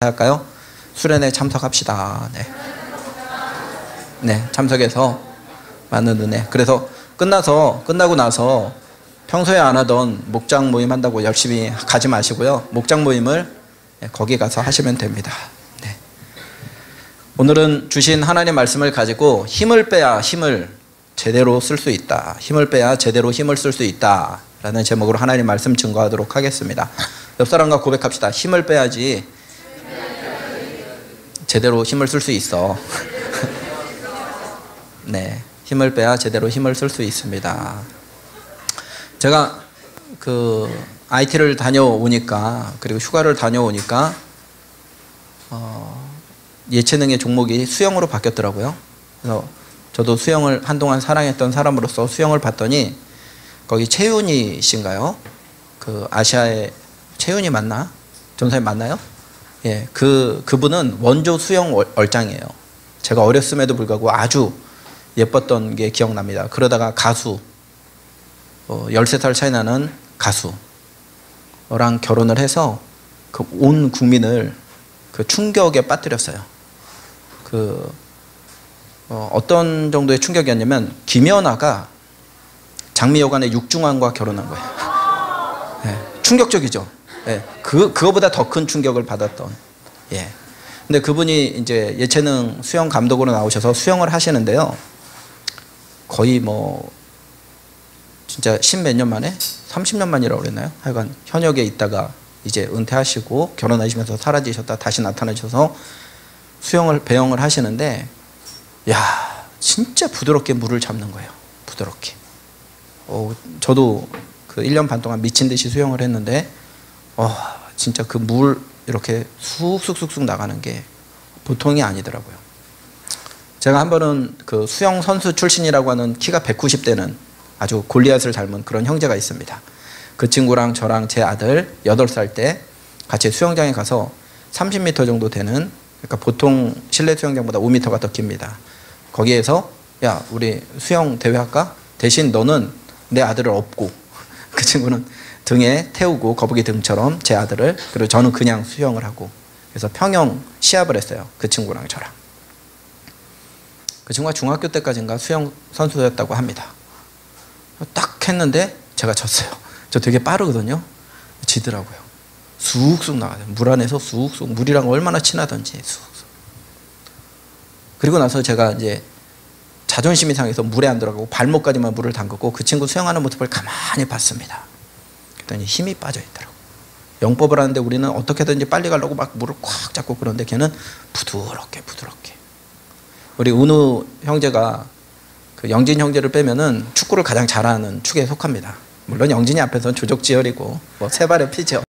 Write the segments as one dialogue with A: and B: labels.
A: 할까요? 수련회 참석합시다. 네, 참석해서 많은 은혜. 그래서 끝나고 나서 평소에 안 하던 목장 모임 한다고 열심히 가지 마시고요. 목장 모임을 거기 가서 하시면 됩니다. 네. 오늘은 주신 하나님 말씀을 가지고 힘을 빼야 힘을 제대로 쓸 수 있다. 힘을 빼야 제대로 힘을 쓸 수 있다. 라는 제목으로 하나님 말씀 증거하도록 하겠습니다. 옆 사람과 고백합시다. 힘을 빼야지 제대로 힘을 쓸 수 있어. 네, 힘을 빼야 제대로 힘을 쓸 수 있습니다. 제가 IT를 다녀오니까, 그리고 휴가를 다녀오니까 예체능의 종목이 수영으로 바뀌었더라고요. 그래서 저도 수영을 한동안 사랑했던 사람으로서 수영을 봤더니 거기 최윤희 씨인가요? 아시아의 최윤희 맞나? 전사님 맞나요? 예, 그분은 원조 수영 얼짱이에요. 제가 어렸음에도 불구하고 아주 예뻤던 게 기억납니다. 그러다가 가수, 13살 차이 나는 가수랑 결혼을 해서 온 국민을 충격에 빠뜨렸어요. 어떤 정도의 충격이었냐면 김연아가 장미여관의 육중환과 결혼한 거예요. 네, 충격적이죠. 네, 그거보다 더 큰 충격을 받았던. 예. 근데 그분이 이제 예체능 수영 감독으로 나오셔서 수영을 하시는데요. 거의 진짜 10몇 년 만에? 30년 만이라고 그랬나요? 하여간 현역에 있다가 이제 은퇴하시고 결혼하시면서 사라지셨다 다시 나타나셔서 배영을 하시는데, 야, 진짜 부드럽게 물을 잡는 거예요. 부드럽게. 저도 1년 반 동안 미친 듯이 수영을 했는데, 진짜 그 물 이렇게 쑥쑥쑥쑥 나가는 게 보통이 아니더라고요. 제가 한 번은 수영 선수 출신이라고 하는 키가 190대는 아주 골리앗을 닮은 그런 형제가 있습니다. 그 친구랑 저랑 제 아들 8살 때 같이 수영장에 가서 30m 정도 되는, 그러니까 보통 실내 수영장보다 5m가 더 깁니다. 거기에서 야, 우리 수영 대회 할까? 대신 너는 내 아들을 업고, 그 친구는 등에 태우고 거북이 등처럼 제 아들을, 그리고 저는 그냥 수영을 하고, 그래서 평영 시합을 했어요. 그 친구랑 저랑. 그 친구가 중학교 때까지인가 수영 선수였다고 합니다. 딱 했는데 제가 졌어요. 저 되게 빠르거든요. 지더라고요. 쑥쑥 나가요. 물 안에서 쑥쑥, 물이랑 얼마나 친하던지 쑥쑥. 그리고 나서 제가 이제 자존심이 상해서 물에 안 들어가고 발목까지만 물을 담그고 그 친구 수영하는 모습을 가만히 봤습니다. 그랬더니 힘이 빠져 있더라고요. 영법을 하는데 우리는 어떻게든지 빨리 가려고 막 물을 꽉 잡고, 그런데 걔는 부드럽게. 우리 은우 형제가 영진 형제를 빼면은 축구를 가장 잘하는 축에 속합니다. 물론 영진이 앞에서는 조족지혈이고 세 발의 피죠.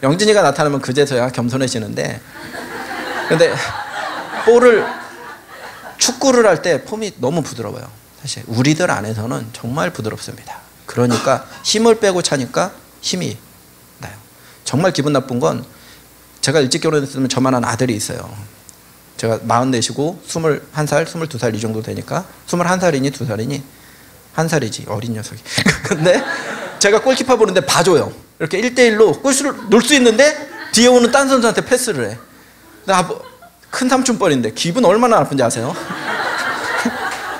A: 영진이가 나타나면 그제서야 겸손해지는데, 근데 축구를 할 때 폼이 너무 부드러워요. 사실 우리들 안에서는 정말 부드럽습니다. 그러니까 힘을 빼고 차니까 힘이 나요. 정말 기분 나쁜 건, 제가 일찍 결혼했으면 저만한 아들이 있어요. 제가 44이고 21살, 22살 이 정도 되니까 21살이니 2살이니 1살이지, 어린 녀석이. 근데 제가 골키퍼 보는데 봐줘요. 이렇게 1대1로 골수를 놓을 수 있는데 뒤에 오는 딴 선수한테 패스를 해. 큰 삼촌뻘인데 기분 얼마나 나쁜지 아세요?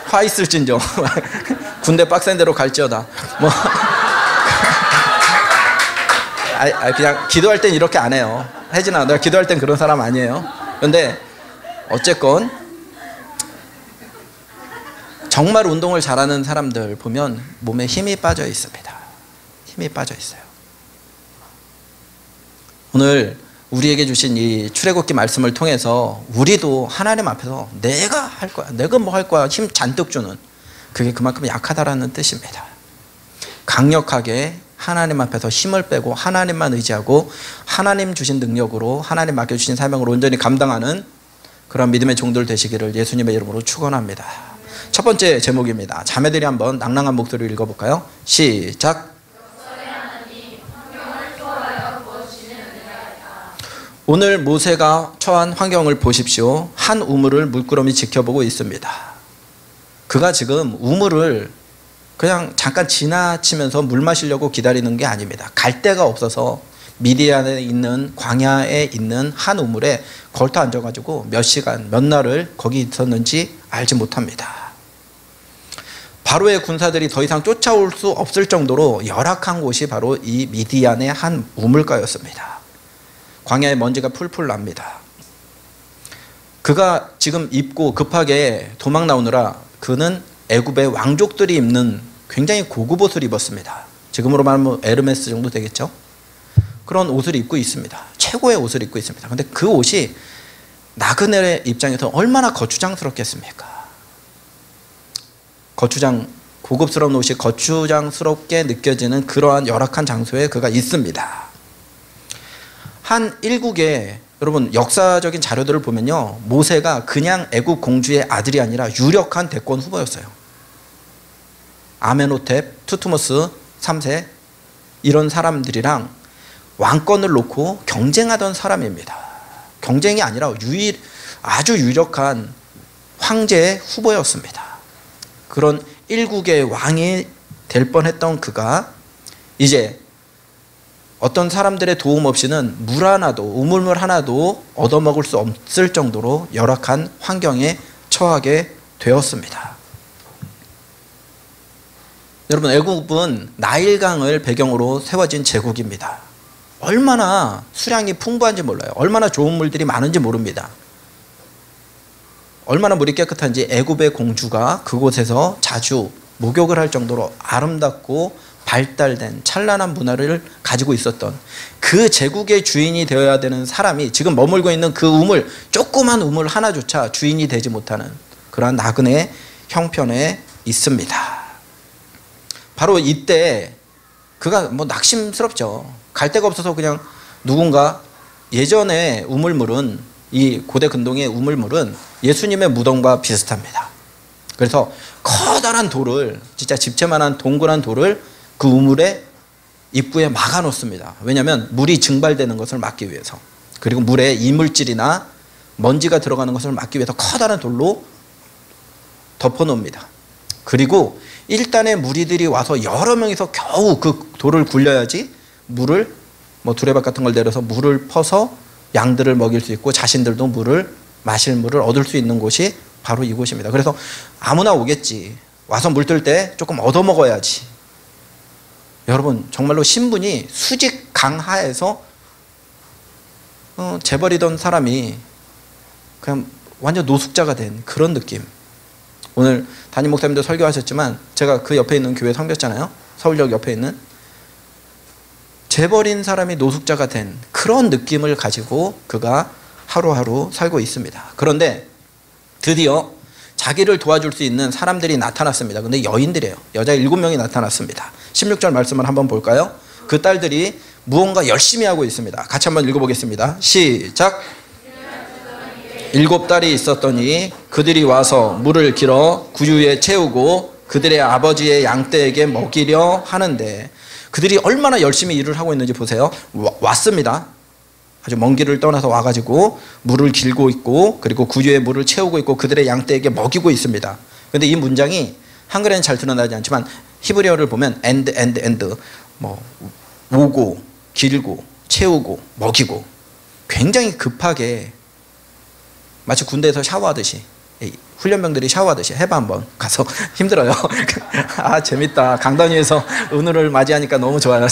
A: 화 있을진저. 군대 빡센 대로 갈지어다. 그냥 기도할 땐 이렇게 안 해요. 혜진아, 내가 기도할 땐 그런 사람 아니에요. 그런데 어쨌건 정말 운동을 잘하는 사람들 보면 몸에 힘이 빠져 있습니다. 힘이 빠져 있어요. 오늘 우리에게 주신 이 출애굽기 말씀을 통해서 우리도 하나님 앞에서 내가 할 거야, 내가 뭐 할 거야 힘 잔뜩 주는, 그게 그만큼 약하다라는 뜻입니다. 강력하게 하나님 앞에서 힘을 빼고 하나님만 의지하고 하나님 주신 능력으로, 하나님 맡겨주신 사명을 온전히 감당하는 그런 믿음의 종들 되시기를 예수님의 이름으로 축원합니다. 첫 번째 제목입니다. 자매들이 한번 낭랑한 목소리로 읽어볼까요? 시작. 오늘 모세가 처한 환경을 보십시오. 한 우물을 물구름이 지켜보고 있습니다. 그가 지금 우물을 그냥 잠깐 지나치면서 물 마시려고 기다리는 게 아닙니다. 갈 데가 없어서 미디안에 있는 광야에 있는 한 우물에 걸터 앉아가지고 몇 시간, 몇 날을 거기 있었는지 알지 못합니다. 바로의 군사들이 더 이상 쫓아올 수 없을 정도로 열악한 곳이 바로 이 미디안의 한 우물가였습니다. 광야에 먼지가 풀풀 납니다. 그가 지금 입고 급하게 도망 나오느라 그는 애굽의 왕족들이 입는 굉장히 고급 옷을 입었습니다. 지금으로 말하면 에르메스 정도 되겠죠. 그런 옷을 입고 있습니다. 최고의 옷을 입고 있습니다. 그런데 그 옷이 나그네의 입장에서 얼마나 거추장스럽겠습니까? 고급스러운 옷이 거추장스럽게 느껴지는 그러한 열악한 장소에 그가 있습니다. 한 일국의 여러분 역사적인 자료들을 보면요, 모세가 그냥 애굽 공주의 아들이 아니라 유력한 대권 후보였어요. 아멘호텝, 투트모스 3세 이런 사람들이랑 왕권을 놓고 경쟁하던 사람입니다. 경쟁이 아니라 아주 유력한 황제의 후보였습니다. 그런 일국의 왕이 될 뻔했던 그가 이제 어떤 사람들의 도움 없이는 우물물 하나도 얻어먹을 수 없을 정도로 열악한 환경에 처하게 되었습니다. 여러분, 애굽은 나일강을 배경으로 세워진 제국입니다. 얼마나 수량이 풍부한지 몰라요. 얼마나 좋은 물들이 많은지 모릅니다. 얼마나 물이 깨끗한지 애굽의 공주가 그곳에서 자주 목욕을 할 정도로 아름답고 발달된 찬란한 문화를 가지고 있었던 그 제국의 주인이 되어야 되는 사람이 지금 머물고 있는 그 우물, 조그만 우물 하나조차 주인이 되지 못하는 그러한 나그네 형편에 있습니다. 바로 이때 그가 낙심스럽죠. 갈 데가 없어서 그냥 누군가, 예전에 우물물은, 이 고대 근동의 우물물은 예수님의 무덤과 비슷합니다. 그래서 커다란 돌을, 진짜 집채만한 동그란 돌을 그 우물의 입구에 막아 놓습니다. 왜냐하면 물이 증발되는 것을 막기 위해서, 그리고 물에 이물질이나 먼지가 들어가는 것을 막기 위해서 커다란 돌로 덮어 놓습니다. 그리고 일단의 무리들이 와서 여러 명이서 겨우 그 돌을 굴려야지 물을, 두레박 같은 걸 내려서 물을 퍼서 양들을 먹일 수 있고 자신들도 마실 물을 얻을 수 있는 곳이 바로 이곳입니다. 그래서 아무나 오겠지, 와서 물 뜰 때 조금 얻어먹어야지. 여러분, 정말로 신분이 수직 강하에서 재벌이던 사람이 그냥 완전 노숙자가 된 그런 느낌. 오늘 담임 목사님도 설교하셨지만 제가 그 옆에 있는 교회 섬겼잖아요. 서울역 옆에 있는. 재벌인 사람이 노숙자가 된 그런 느낌을 가지고 그가 하루하루 살고 있습니다. 그런데 드디어 자기를 도와줄 수 있는 사람들이 나타났습니다. 근데 여인들이에요. 여자 7명이 나타났습니다. 16절 말씀을 한번 볼까요? 그 딸들이 무언가 열심히 하고 있습니다. 같이 한번 읽어보겠습니다. 시작. 7딸이 있었더니 그들이 와서 물을 길어 구유에 채우고 그들의 아버지의 양떼에게 먹이려 하는데, 그들이 얼마나 열심히 일을 하고 있는지 보세요. 왔습니다. 아주 먼 길을 떠나서 와가지고 물을 길고 있고, 그리고 구유에 물을 채우고 있고, 그들의 양떼에게 먹이고 있습니다. 그런데 이 문장이 한글에는 잘 드러나지 않지만 히브리어를 보면 and 오고, 길고, 채우고, 먹이고, 굉장히 급하게, 마치 군대에서 샤워하듯이, 훈련병들이 샤워하듯이. 해봐 한번 가서. 힘들어요. 아, 재밌다. 강단위에서 은우를 맞이하니까 너무 좋아요.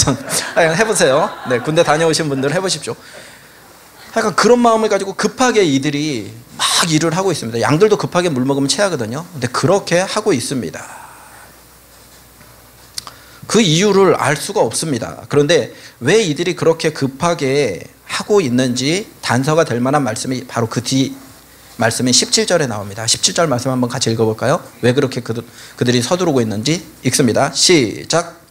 A: 해보세요. 네, 군대 다녀오신 분들 해보십시오. 약간 그런 마음을 가지고 급하게 이들이 막 일을 하고 있습니다. 양들도 급하게 물 먹으면 체하거든요. 근데 그렇게 하고 있습니다. 그 이유를 알 수가 없습니다. 그런데 왜 이들이 그렇게 급하게 하고 있는지 단서가 될 만한 말씀이 바로 그 뒤 말씀인 17절에 나옵니다. 17절 말씀 한번 같이 읽어볼까요? 왜 그렇게 그들이 서두르고 있는지 읽습니다. 시작.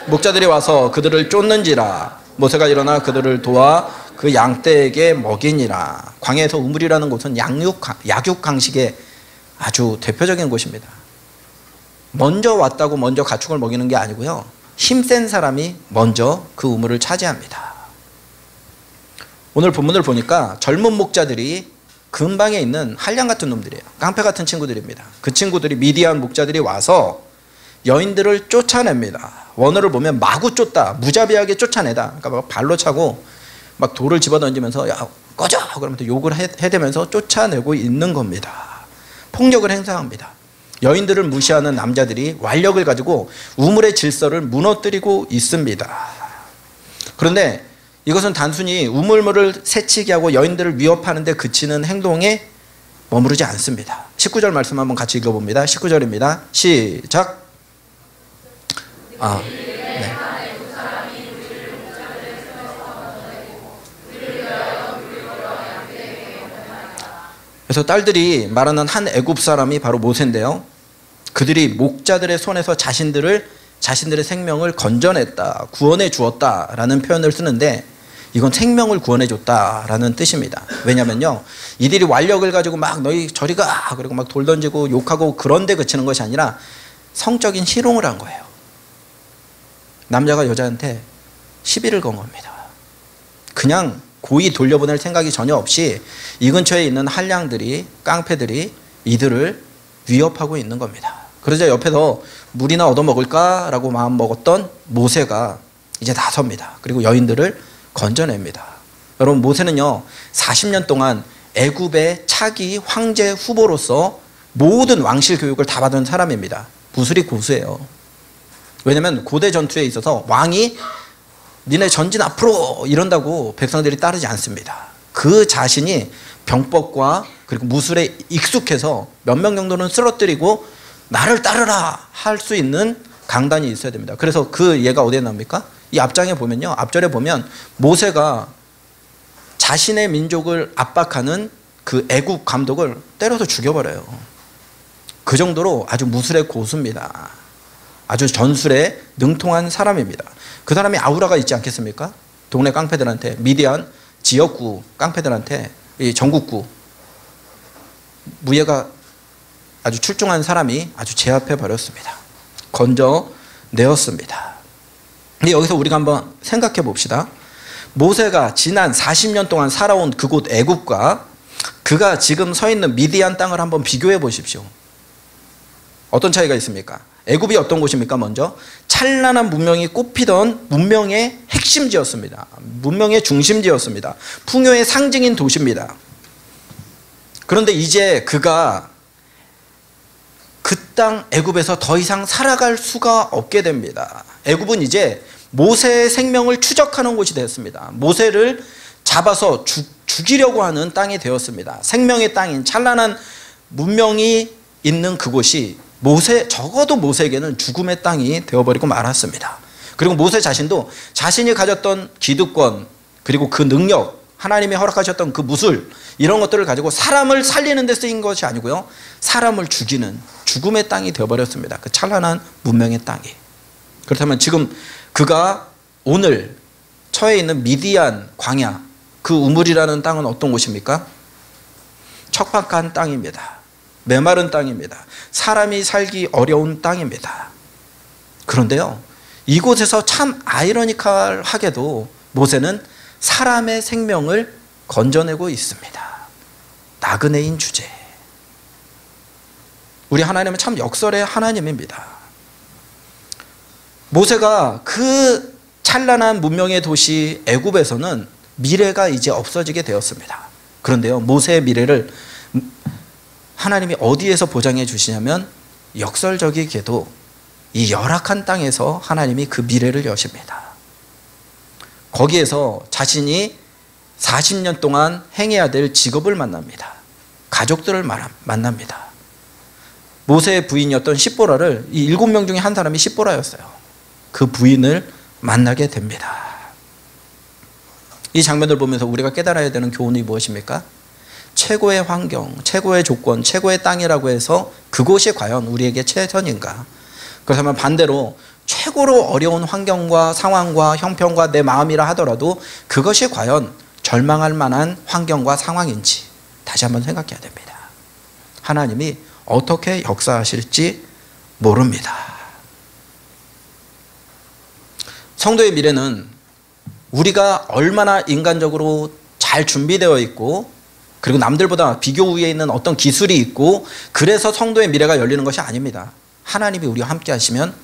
A: 목자들이 와서 그들을 쫓는지라. 모세가 일어나 그들을 도와 그 양떼에게 먹이니라. 광야에서 우물이라는 곳은 약육 강식의 아주 대표적인 곳입니다. 먼저 왔다고 먼저 가축을 먹이는 게 아니고요, 힘센 사람이 먼저 그 우물을 차지합니다. 오늘 본문을 보니까 젊은 목자들이 근방에 있는 한량 같은 놈들이에요. 깡패 같은 친구들입니다. 그 친구들이, 미디안 목자들이 와서 여인들을 쫓아냅니다. 원어를 보면 마구 쫓다, 무자비하게 쫓아내다. 그러니까 발로 차고 막 돌을 집어던지면서 야 꺼져 그러면서 욕을 해대면서 쫓아내고 있는 겁니다. 폭력을 행사합니다. 여인들을 무시하는 남자들이 완력을 가지고 우물의 질서를 무너뜨리고 있습니다. 그런데 이것은 단순히 우물물을 새치게 하고 여인들을 위협하는 데 그치는 행동에 머무르지 않습니다. 19절 말씀 한번 같이 읽어봅니다. 19절입니다. 시작. 네. 그래서 딸들이 말하는 한 애굽 사람이 바로 모세인데요. 그들이 목자들의 손에서 자신들의 생명을 건져냈다, 구원해 주었다라는 표현을 쓰는데 이건 생명을 구원해 줬다라는 뜻입니다. 왜냐면요, 이들이 완력을 가지고 막 너희 저리 가 그리고 막 돌 던지고 욕하고 그런 데 그치는 것이 아니라 성적인 희롱을 한 거예요. 남자가 여자한테 시비를 건 겁니다. 그냥 고이 돌려보낼 생각이 전혀 없이 이 근처에 있는 한량들이, 깡패들이 이들을 위협하고 있는 겁니다. 그러자 옆에서 물이나 얻어먹을까 라고 마음 먹었던 모세가 이제 나섭니다. 그리고 여인들을 건져냅니다. 여러분, 모세는요 40년 동안 애굽의 차기 황제 후보로서 모든 왕실 교육을 다 받은 사람입니다. 부술이 고수예요. 왜냐하면 고대 전투에 있어서 왕이 니네 전진 앞으로 이런다고 백성들이 따르지 않습니다. 그 자신이 병법과 그리고 무술에 익숙해서 몇 명 정도는 쓰러뜨리고 나를 따르라 할 수 있는 강단이 있어야 됩니다. 그래서 그 예가 어디에 나옵니까? 이 앞장에 보면요, 앞절에 보면 모세가 자신의 민족을 압박하는 그 애국 감독을 때려서 죽여버려요. 그 정도로 아주 무술의 고수입니다. 아주 전술에 능통한 사람입니다. 그 사람이 아우라가 있지 않겠습니까? 동네 깡패들한테, 미디안 지역구 깡패들한테, 이 전국구 무예가 아주 출중한 사람이 아주 제압해 버렸습니다. 건져내었습니다. 근데 여기서 우리가 한번 생각해 봅시다. 모세가 지난 40년 동안 살아온 그곳 애굽과 그가 지금 서 있는 미디안 땅을 한번 비교해 보십시오. 어떤 차이가 있습니까? 애굽이 어떤 곳입니까? 먼저 찬란한 문명이 꽃피던 문명의 핵심지였습니다. 문명의 중심지였습니다. 풍요의 상징인 도시입니다. 그런데 이제 그가 그 땅 애굽에서 더 이상 살아갈 수가 없게 됩니다. 애굽은 이제 모세의 생명을 추적하는 곳이 되었습니다. 모세를 잡아서 죽이려고 하는 땅이 되었습니다. 생명의 땅인 찬란한 문명이 있는 그곳이 적어도 모세에게는 죽음의 땅이 되어버리고 말았습니다. 그리고 모세 자신도 자신이 가졌던 기득권, 그리고 그 능력, 하나님이 허락하셨던 그 무술, 이런 것들을 가지고 사람을 살리는 데 쓰인 것이 아니고요, 사람을 죽이는 죽음의 땅이 되어버렸습니다. 그 찬란한 문명의 땅이. 그렇다면 지금 그가 오늘 처해 있는 미디안 광야, 그 우물이라는 땅은 어떤 곳입니까? 척박한 땅입니다. 메마른 땅입니다. 사람이 살기 어려운 땅입니다. 그런데요, 이곳에서 참 아이러니컬하게도 모세는 사람의 생명을 건져내고 있습니다. 나그네인 주제. 우리 하나님은 참 역설의 하나님입니다. 모세가 그 찬란한 문명의 도시 애굽에서는 미래가 이제 없어지게 되었습니다. 그런데요, 모세의 미래를 하나님이 어디에서 보장해 주시냐면 역설적이게도 이 열악한 땅에서 하나님이 그 미래를 여십니다. 거기에서 자신이 40년 동안 행해야 될 직업을 만납니다. 가족들을 만납니다. 모세의 부인이었던 십보라를, 이 7명 중에 한 사람이 십보라였어요. 그 부인을 만나게 됩니다. 이 장면을 보면서 우리가 깨달아야 되는 교훈이 무엇입니까? 최고의 환경, 최고의 조건, 최고의 땅이라고 해서 그곳이 과연 우리에게 최선인가? 그렇다면 반대로 최고로 어려운 환경과 상황과 형편과 내 마음이라 하더라도 그것이 과연 절망할 만한 환경과 상황인지 다시 한번 생각해야 됩니다. 하나님이 어떻게 역사하실지 모릅니다. 성도의 미래는 우리가 얼마나 인간적으로 잘 준비되어 있고, 그리고 남들보다 비교 우위에 있는 어떤 기술이 있고, 그래서 성도의 미래가 열리는 것이 아닙니다. 하나님이 우리와 함께 하시면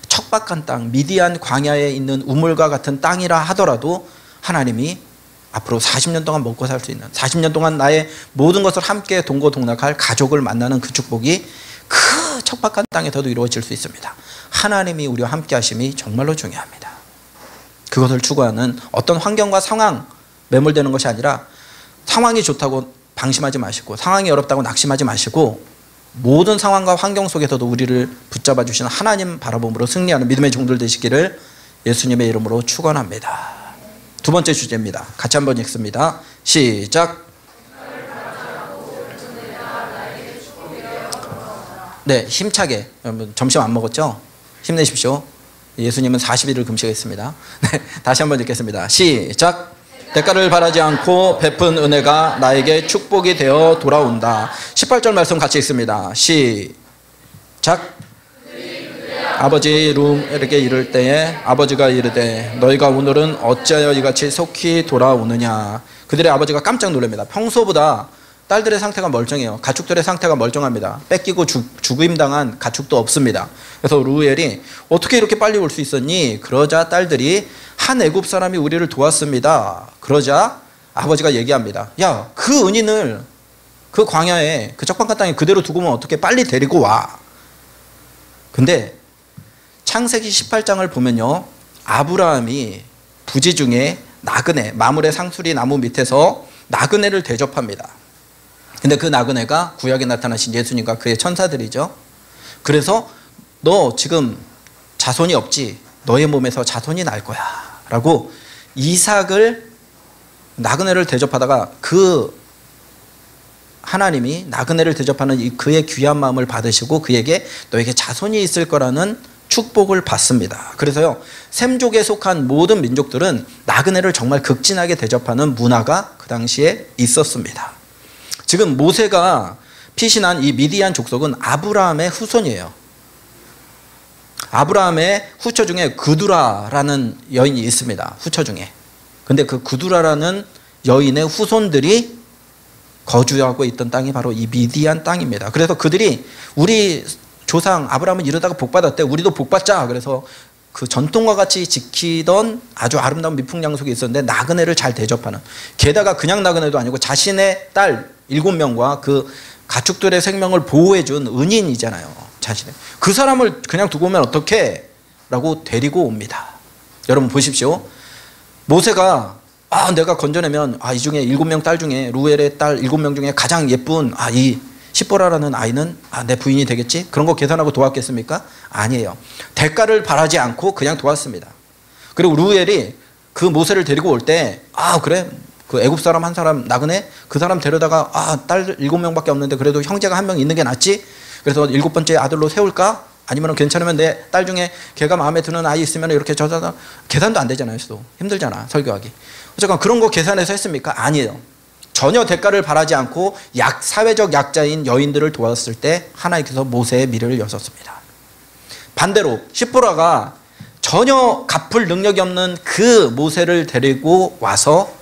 A: 척박한 땅, 미디안 광야에 있는 우물과 같은 땅이라 하더라도 하나님이 앞으로 40년 동안 먹고 살 수 있는, 40년 동안 나의 모든 것을 함께 동고동락할 가족을 만나는 그 축복이 그 척박한 땅에서도 이루어질 수 있습니다. 하나님이 우리와 함께 하심이 정말로 중요합니다. 그것을 추구하는 어떤 환경과 상황 매몰되는 것이 아니라, 상황이 좋다고 방심하지 마시고, 상황이 어렵다고 낙심하지 마시고, 모든 상황과 환경 속에서도 우리를 붙잡아 주시는 하나님 바라봄으로 승리하는 믿음의 종들 되시기를 예수님의 이름으로 축원합니다. 두 번째 주제입니다. 같이 한번 읽습니다. 시작. 네, 힘차게. 점심 안 먹었죠? 힘내십시오. 예수님은 40일을 금식했습니다. 네, 다시 한번 읽겠습니다. 시작. 대가를 바라지 않고 베푼 은혜가 나에게 축복이 되어 돌아온다. 18절 말씀 같이 읽습니다. 시작. 아버지 룸에게 이를 때에 아버지가 이르되 너희가 오늘은 어찌하여 이같이 속히 돌아오느냐. 그들의 아버지가 깜짝 놀랍니다. 평소보다 딸들의 상태가 멀쩡해요. 가축들의 상태가 멀쩡합니다. 뺏기고 죽임당한 가축도 없습니다. 그래서 루엘이 어떻게 이렇게 빨리 올 수 있었니? 그러자 딸들이 한 애굽 사람이 우리를 도왔습니다. 그러자 아버지가 얘기합니다. 야, 그 은인을 그 광야에, 그 척박한 땅에 그대로 두고면 어떻게 빨리 데리고 와. 근데 창세기 18장을 보면요, 아브라함이 부지 중에 나그네, 마물의 상수리 나무 밑에서 나그네를 대접합니다. 근데 그 나그네가 구약에 나타나신 예수님과 그의 천사들이죠. 그래서 너 지금 자손이 없지? 너의 몸에서 자손이 날 거야 라고 이삭을, 나그네를 대접하다가 그 하나님이 나그네를 대접하는 그의 귀한 마음을 받으시고 그에게 너에게 자손이 있을 거라는 축복을 받습니다. 그래서요, 셈족에 속한 모든 민족들은 나그네를 정말 극진하게 대접하는 문화가 그 당시에 있었습니다. 지금 모세가 피신한 이 미디안 족속은 아브라함의 후손이에요. 아브라함의 후처 중에 그두라라는 여인이 있습니다. 후처 중에. 근데 그 그두라라는 여인의 후손들이 거주하고 있던 땅이 바로 이 미디안 땅입니다. 그래서 그들이 우리 조상 아브라함은 이러다가 복받았대, 우리도 복받자. 그래서 그 전통과 같이 지키던 아주 아름다운 미풍양속이 있었는데 나그네를 잘 대접하는, 게다가 그냥 나그네도 아니고 자신의 딸 7명과 그 가축들의 생명을 보호해준 은인이잖아요. 자신의. 그 사람을 그냥 두고 오면 어떡해? 라고 데리고 옵니다. 여러분 보십시오. 모세가 내가 건져내면 이 중에 7명 딸 중에, 루엘의 딸 7명 중에 가장 예쁜 이 시보라라는 아이는 내 부인이 되겠지? 그런 거 계산하고 도왔겠습니까? 아니에요. 대가를 바라지 않고 그냥 도왔습니다. 그리고 루엘이 그 모세를 데리고 올 때 그래? 그 애굽 사람 한 사람 나그네? 그 사람 데려다가 딸 7명밖에 없는데 그래도 형제가 한 명 있는 게 낫지? 그래서 7번째 아들로 세울까? 아니면 괜찮으면 내 딸 중에 걔가 마음에 드는 아이 있으면 이렇게 저자다. 계산도 안 되잖아요. 수도 힘들잖아, 설교하기. 어쨌건 그런 거 계산해서 했습니까? 아니에요. 전혀 대가를 바라지 않고 사회적 약자인 여인들을 도왔을 때 하나님께서 모세의 미래를 여셨습니다. 반대로 시보라가 전혀 갚을 능력이 없는 그 모세를 데리고 와서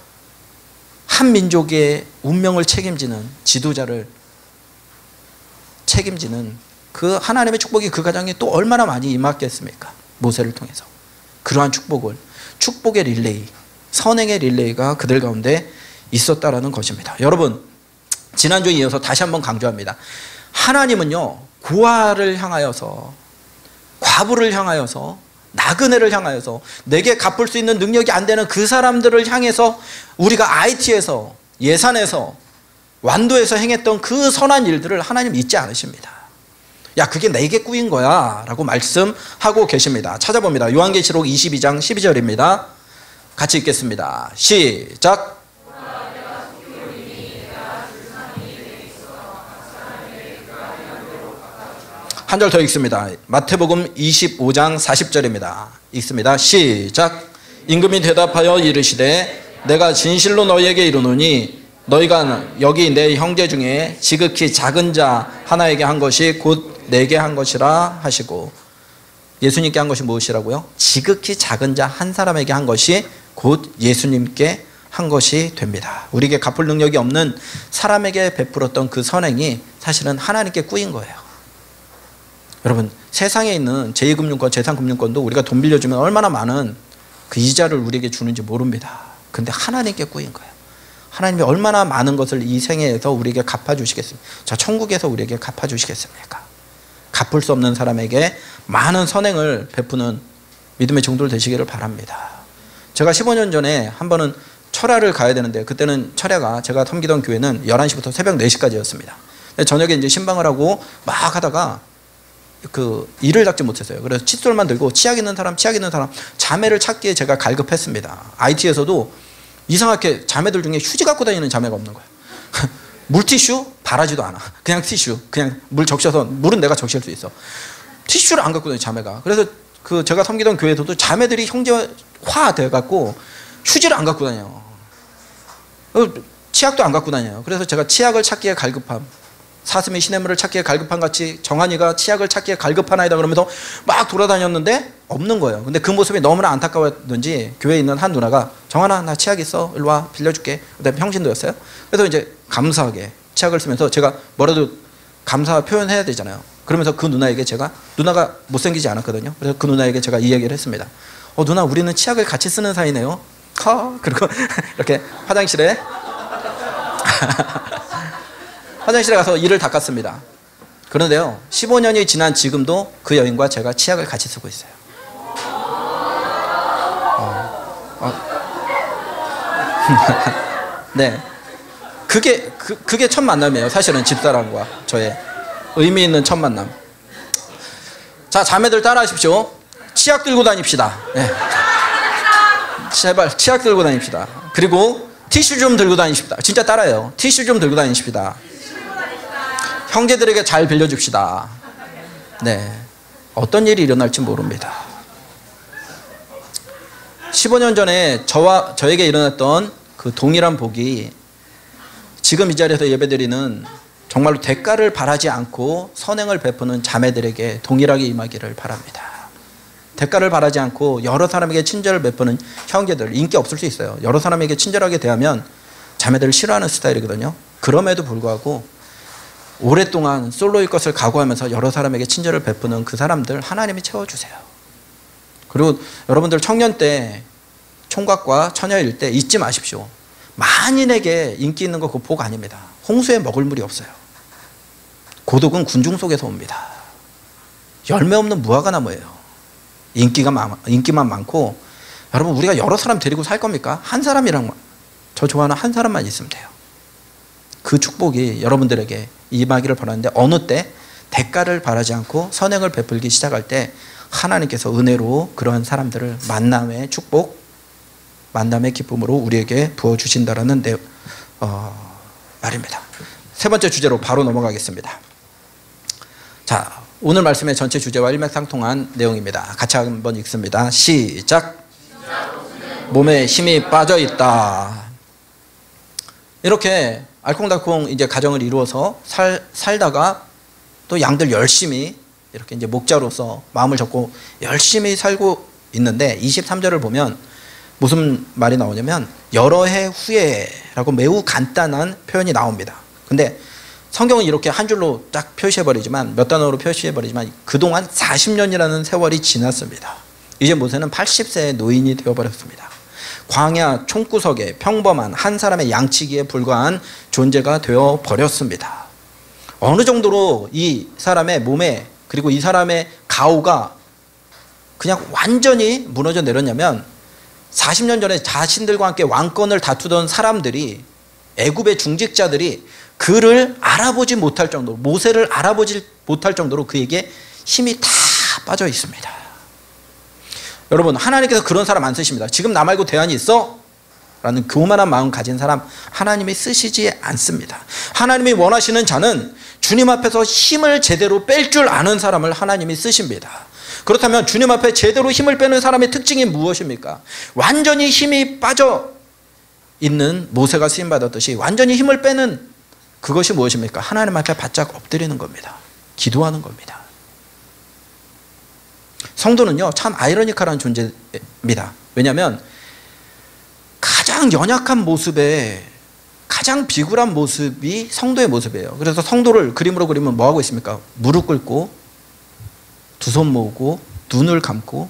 A: 한 민족의 운명을 책임지는 지도자를 책임지는 그 하나님의 축복이 그 가정에 또 얼마나 많이 임했겠습니까? 모세를 통해서. 그러한 축복의 릴레이, 선행의 릴레이가 그들 가운데 있었다라는 것입니다. 여러분, 지난주에 이어서 다시 한번 강조합니다. 하나님은요, 고아를 향하여서, 과부를 향하여서, 나그네를 향하여서, 내게 갚을 수 있는 능력이 안 되는 그 사람들을 향해서 우리가 IT에서, 예산에서, 완도에서 행했던 그 선한 일들을 하나님 잊지 않으십니다. 야, 그게 내게 꾸인 거야 라고 말씀하고 계십니다. 찾아봅니다. 요한계시록 22장 12절입니다. 같이 읽겠습니다. 시작. 한 절 더 읽습니다. 마태복음 25장 40절입니다. 읽습니다. 시작. 임금이 대답하여 이르시되 내가 진실로 너희에게 이르노니 너희가 여기 내 형제 중에 지극히 작은 자 하나에게 한 것이 곧 내게 한 것이라 하시고, 예수님께 한 것이 무엇이라고요? 지극히 작은 자 한 사람에게 한 것이 곧 예수님께 한 것이 됩니다. 우리에게 갚을 능력이 없는 사람에게 베풀었던 그 선행이 사실은 하나님께 꾸인 거예요. 여러분, 세상에 있는 제2금융권, 제3금융권도 우리가 돈 빌려주면 얼마나 많은 그 이자를 우리에게 주는지 모릅니다. 근데 하나님께 꾸인 거예요. 하나님이 얼마나 많은 것을 이 생애에서 우리에게 갚아주시겠습니까? 저 천국에서 우리에게 갚아주시겠습니까? 갚을 수 없는 사람에게 많은 선행을 베푸는 믿음의 종들 되시기를 바랍니다. 제가 15년 전에 한 번은 철야를 가야 되는데, 그때는 철야가 제가 섬기던 교회는 11시부터 새벽 4시까지였습니다. 저녁에 이제 신방을 하고 막 하다가 일을 닦지 못했어요. 그래서 칫솔만 들고 치약 있는 사람 자매를 찾기에 제가 갈급했습니다. IT에서도 이상하게 자매들 중에 휴지 갖고 다니는 자매가 없는 거예요. 물티슈 바라지도 않아. 그냥 티슈, 그냥 물 적셔서, 물은 내가 적실 수 있어. 티슈를 안 갖고 다니는 자매가. 그래서 제가 섬기던 교회에서도 자매들이 형제화 돼갖고 휴지를 안 갖고 다녀요. 치약도 안 갖고 다녀요. 그래서 제가 치약을 찾기에 갈급함, 사슴이 시냇물을 찾기에 갈급한 같이 정한이가 치약을 찾기에 갈급하나이다 그러면서 막 돌아다녔는데 없는 거예요. 근데 그 모습이 너무나 안타까웠는지 교회에 있는 한 누나가, 정한아 나 치약 있어, 일로 와 빌려줄게. 그다음에 평신도였어요. 그래서 이제 감사하게 치약을 쓰면서, 제가 뭐라도 감사 표현해야 되잖아요. 그러면서 그 누나에게 제가, 누나가 못생기지 않았거든요. 그래서 그 누나에게 제가 이 얘기를 했습니다. 누나 우리는 치약을 같이 쓰는 사이네요. 그리고 이렇게 화장실에 가서 이를 닦았습니다. 그런데요, 15년이 지난 지금도 그 여인과 제가 치약을 같이 쓰고 있어요. 네, 그게 첫 만남이에요. 사실은 집사람과 저의 의미 있는 첫 만남. 자, 자매들 따라하십시오. 치약 들고 다닙시다. 네. 제발 치약 들고 다닙시다. 그리고 티슈 좀 들고 다니십시다. 진짜 따라해요. 티슈 좀 들고 다니십시다. 형제들에게 잘 빌려줍시다. 네, 어떤 일이 일어날지 모릅니다. 15년 전에 저에게 일어났던 그 동일한 복이 지금 이 자리에서 예배드리는 정말로 대가를 바라지 않고 선행을 베푸는 자매들에게 동일하게 임하기를 바랍니다. 대가를 바라지 않고 여러 사람에게 친절을 베푸는 형제들, 인기 없을 수 있어요. 여러 사람에게 친절하게 대하면 자매들을 싫어하는 스타일이거든요. 그럼에도 불구하고 오랫동안 솔로일 것을 각오하면서 여러 사람에게 친절을 베푸는 그 사람들 하나님이 채워주세요. 그리고 여러분들 청년 때 총각과 처녀일 때 잊지 마십시오. 만인에게 인기 있는 거 그 복 아닙니다. 홍수에 먹을 물이 없어요. 고독은 군중 속에서 옵니다. 열매 없는 무화과 나무예요. 인기만 많고, 여러분 우리가 여러 사람 데리고 살 겁니까? 한 사람이랑, 저 좋아하는 한 사람만 있으면 돼요. 그 축복이 여러분들에게 임하기를 바라는데, 어느 때 대가를 바라지 않고 선행을 베풀기 시작할 때 하나님께서 은혜로 그러한 사람들을 만남의 축복, 만남의 기쁨으로 우리에게 부어주신다라는 말입니다. 세 번째 주제로 바로 넘어가겠습니다. 자, 오늘 말씀의 전체 주제와 일맥상통한 내용입니다. 같이 한번 읽습니다. 시작. 몸에 힘이 빠져 있다. 이렇게 알콩달콩 이제 가정을 이루어서 살다가 또 양들 열심히 이렇게 이제 목자로서 마음을 접고 열심히 살고 있는데, 23절을 보면 무슨 말이 나오냐면 여러 해 후에라고 매우 간단한 표현이 나옵니다. 근데 성경은 이렇게 한 줄로 딱 표시해버리지만, 몇 단어로 표시해버리지만 그동안 40년이라는 세월이 지났습니다. 이제 모세는 80세의 노인이 되어버렸습니다. 광야 총구석에 평범한 한 사람의 양치기에 불과한 존재가 되어버렸습니다. 어느 정도로 이 사람의 몸에, 그리고 이 사람의 가오가 그냥 완전히 무너져 내렸냐면, 40년 전에 자신들과 함께 왕권을 다투던 사람들이, 애굽의 중직자들이 그를 알아보지 못할 정도로, 모세를 알아보지 못할 정도로 그에게 힘이 다 빠져 있습니다. 여러분, 하나님께서 그런 사람 안 쓰십니다. 지금 나 말고 대안이 있어? 라는 교만한 마음 가진 사람 하나님이 쓰시지 않습니다. 하나님이 원하시는 자는 주님 앞에서 힘을 제대로 뺄 줄 아는 사람을 하나님이 쓰십니다. 그렇다면 주님 앞에 제대로 힘을 빼는 사람의 특징이 무엇입니까? 완전히 힘이 빠져 있는 모세가 쓰임받았듯이 완전히 힘을 빼는 그것이 무엇입니까? 하나님 앞에 바짝 엎드리는 겁니다. 기도하는 겁니다. 성도는요, 참 아이러니컬한 존재입니다. 왜냐하면 가장 연약한 모습에 가장 비굴한 모습이 성도의 모습이에요. 그래서 성도를 그림으로 그리면 뭐하고 있습니까? 무릎 꿇고 두 손 모으고 눈을 감고,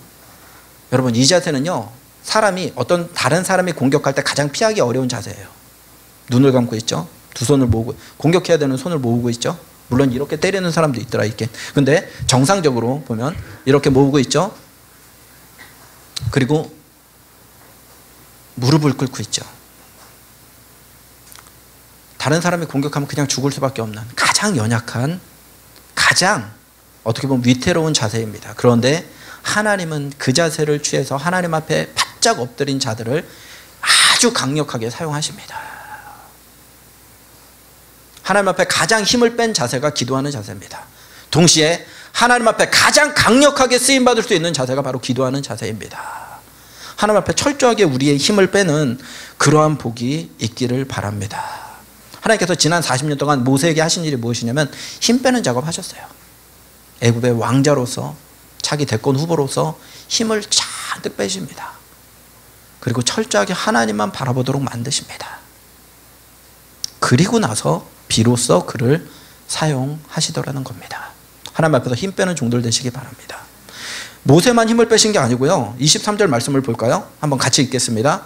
A: 여러분 이 자세는요 사람이 어떤 다른 사람이 공격할 때 가장 피하기 어려운 자세예요. 눈을 감고 있죠. 두 손을 모으고 공격해야 되는 손을 모으고 있죠. 물론 이렇게 때리는 사람도 있더라 있긴. 근데 정상적으로 보면 이렇게 모으고 있죠. 그리고 무릎을 꿇고 있죠. 다른 사람이 공격하면 그냥 죽을 수밖에 없는 가장 연약한, 가장 어떻게 보면 위태로운 자세입니다. 그런데 하나님은 그 자세를 취해서 하나님 앞에 바짝 엎드린 자들을 아주 강력하게 사용하십니다. 하나님 앞에 가장 힘을 뺀 자세가 기도하는 자세입니다. 동시에 하나님 앞에 가장 강력하게 쓰임받을 수 있는 자세가 바로 기도하는 자세입니다. 하나님 앞에 철저하게 우리의 힘을 빼는 그러한 복이 있기를 바랍니다. 하나님께서 지난 40년 동안 모세에게 하신 일이 무엇이냐면 힘 빼는 작업하셨어요. 애굽의 왕자로서, 차기 대권 후보로서 힘을 잔뜩 빼십니다. 그리고 철저하게 하나님만 바라보도록 만드십니다. 그리고 나서 비로소 그를 사용하시더라는 겁니다. 하나님 앞에서 힘 빼는 종들 되시기 바랍니다. 모세만 힘을 빼신 게 아니고요. 23절 말씀을 볼까요? 한번 같이 읽겠습니다.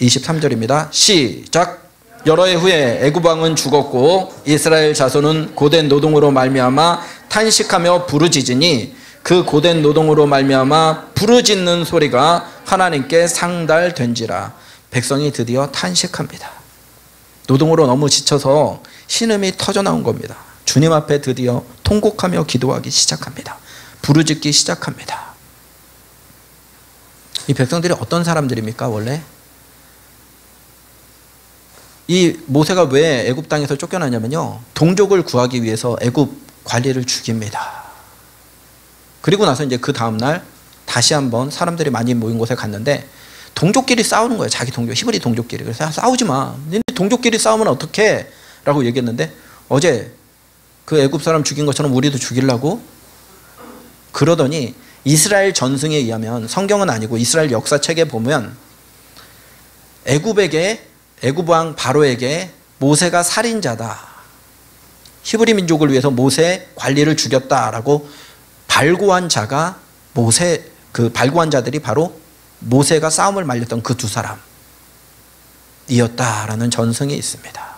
A: 23절입니다. 시작. 여러 해 후에 애굽 왕은 죽었고 이스라엘 자손은 고된 노동으로 말미암아 탄식하며 부르짖으니 그 고된 노동으로 말미암아 부르짖는 소리가 하나님께 상달된지라. 백성이 드디어 탄식합니다. 노동으로 너무 지쳐서 신음이 터져나온 겁니다. 주님 앞에 드디어 통곡하며 기도하기 시작합니다. 부르짖기 시작합니다. 이 백성들이 어떤 사람들입니까? 원래 이 모세가 왜 애굽 땅에서 쫓겨나냐면요, 동족을 구하기 위해서 애굽 관리를 죽입니다. 그리고 나서 이제 그 다음날 다시 한번 사람들이 많이 모인 곳에 갔는데 동족끼리 싸우는 거예요. 자기 동족, 히브리 동족끼리. 그래서 싸우지 마. 너네 동족끼리 싸우면 어떡해? 라고 얘기했는데 어제 그 애굽 사람 죽인 것처럼 우리도 죽이려고? 그러더니 이스라엘 전승에 의하면, 성경은 아니고 이스라엘 역사책에 보면 애굽 왕 바로에게 모세가 살인자다, 히브리 민족을 위해서 모세 관리를 죽였다라고 발고한 자가 발고한 자들이 바로 모세가 싸움을 말렸던 그 두 사람이었다라는 전승이 있습니다.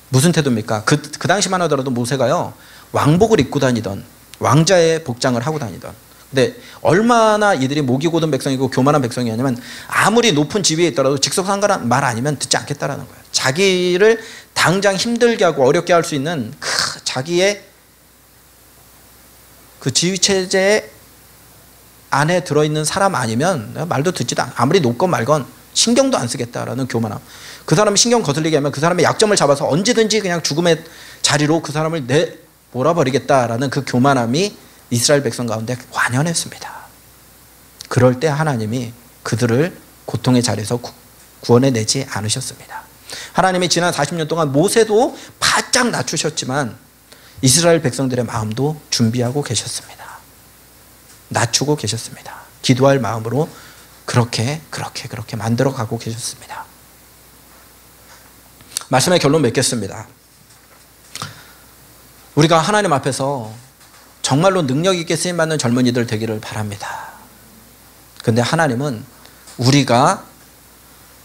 A: 무슨 태도입니까? 그 당시만 하더라도 모세가요, 왕복을 입고 다니던, 왕자의 복장을 하고 다니던, 근데 얼마나 이들이 목이 고든 백성이고 교만한 백성이었냐면 아무리 높은 지위에 있더라도 직속상관한 말 아니면 듣지 않겠다라는 거예요. 자기를 당장 힘들게 하고 어렵게 할 수 있는 자기의 그 지휘체제 안에 들어있는 사람 아니면 말도 듣지도 않아. 아무리 높건 말건 신경도 안 쓰겠다라는 교만함. 그 사람이 신경 거슬리게 하면 그 사람의 약점을 잡아서 언제든지 그냥 죽음의 자리로 그 사람을 몰아버리겠다라는 그 교만함이 이스라엘 백성 가운데 완연했습니다. 그럴 때 하나님이 그들을 고통의 자리에서 구원해내지 않으셨습니다. 하나님이 지난 40년 동안 모세도 바짝 낮추셨지만 이스라엘 백성들의 마음도 준비하고 계셨습니다. 낮추고 계셨습니다. 기도할 마음으로 그렇게 만들어가고 계셨습니다. 말씀의 결론 맺겠습니다. 우리가 하나님 앞에서 정말로 능력 있게 쓰임받는 젊은이들 되기를 바랍니다. 그런데 하나님은 우리가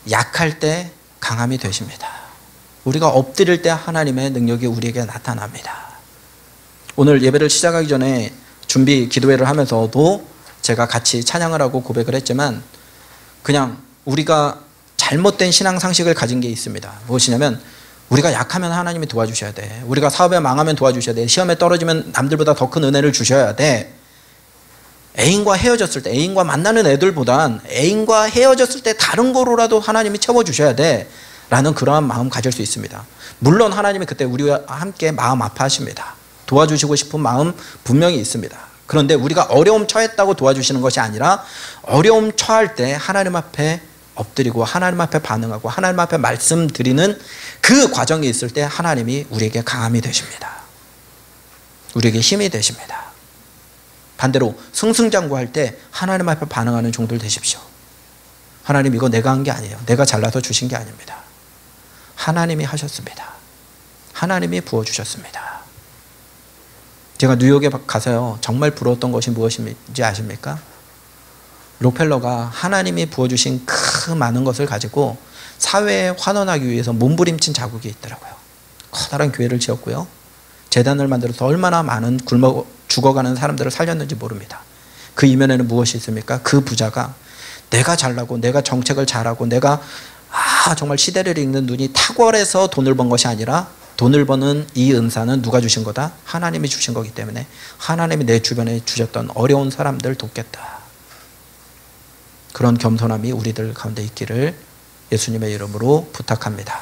A: 약할 때 강함이 되십니다. 우리가 엎드릴 때 하나님의 능력이 우리에게 나타납니다. 오늘 예배를 시작하기 전에 준비 기도회를 하면서도 제가 같이 찬양을 하고 고백을 했지만 그냥 우리가 잘못된 신앙 상식을 가진 게 있습니다. 무엇이냐면 우리가 약하면 하나님이 도와주셔야 돼. 우리가 사업에 망하면 도와주셔야 돼. 시험에 떨어지면 남들보다 더 큰 은혜를 주셔야 돼. 애인과 헤어졌을 때, 애인과 만나는 애들보단 애인과 헤어졌을 때 다른 거로라도 하나님이 채워주셔야 돼 라는 그러한 마음 가질 수 있습니다. 물론 하나님이 그때 우리와 함께 마음 아파하십니다. 도와주시고 싶은 마음 분명히 있습니다. 그런데 우리가 어려움 처했다고 도와주시는 것이 아니라 어려움 처할 때 하나님 앞에 엎드리고 하나님 앞에 반응하고 하나님 앞에 말씀드리는 그 과정이 있을 때 하나님이 우리에게 강함이 되십니다. 우리에게 힘이 되십니다. 반대로 승승장구할 때 하나님 앞에 반응하는 종들 되십시오. 하나님 이거 내가 한 게 아니에요. 내가 잘라서 주신 게 아닙니다. 하나님이 하셨습니다. 하나님이 부어주셨습니다. 제가 뉴욕에 가서요 정말 부러웠던 것이 무엇인지 아십니까? 록펠러가 하나님이 부어주신 그 많은 것을 가지고 사회에 환원하기 위해서 몸부림친 자국이 있더라고요. 커다란 교회를 지었고요. 재단을 만들어서 얼마나 많은 굶어 죽어가는 사람들을 살렸는지 모릅니다. 그 이면에는 무엇이 있습니까? 그 부자가 내가 잘나고 내가 정책을 잘하고 내가 정말 시대를 읽는 눈이 탁월해서 돈을 번 것이 아니라 돈을 버는 이 은사는 누가 주신 거다? 하나님이 주신 거기 때문에 하나님이 내 주변에 주셨던 어려운 사람들 돕겠다. 그런 겸손함이 우리들 가운데 있기를 예수님의 이름으로 부탁합니다.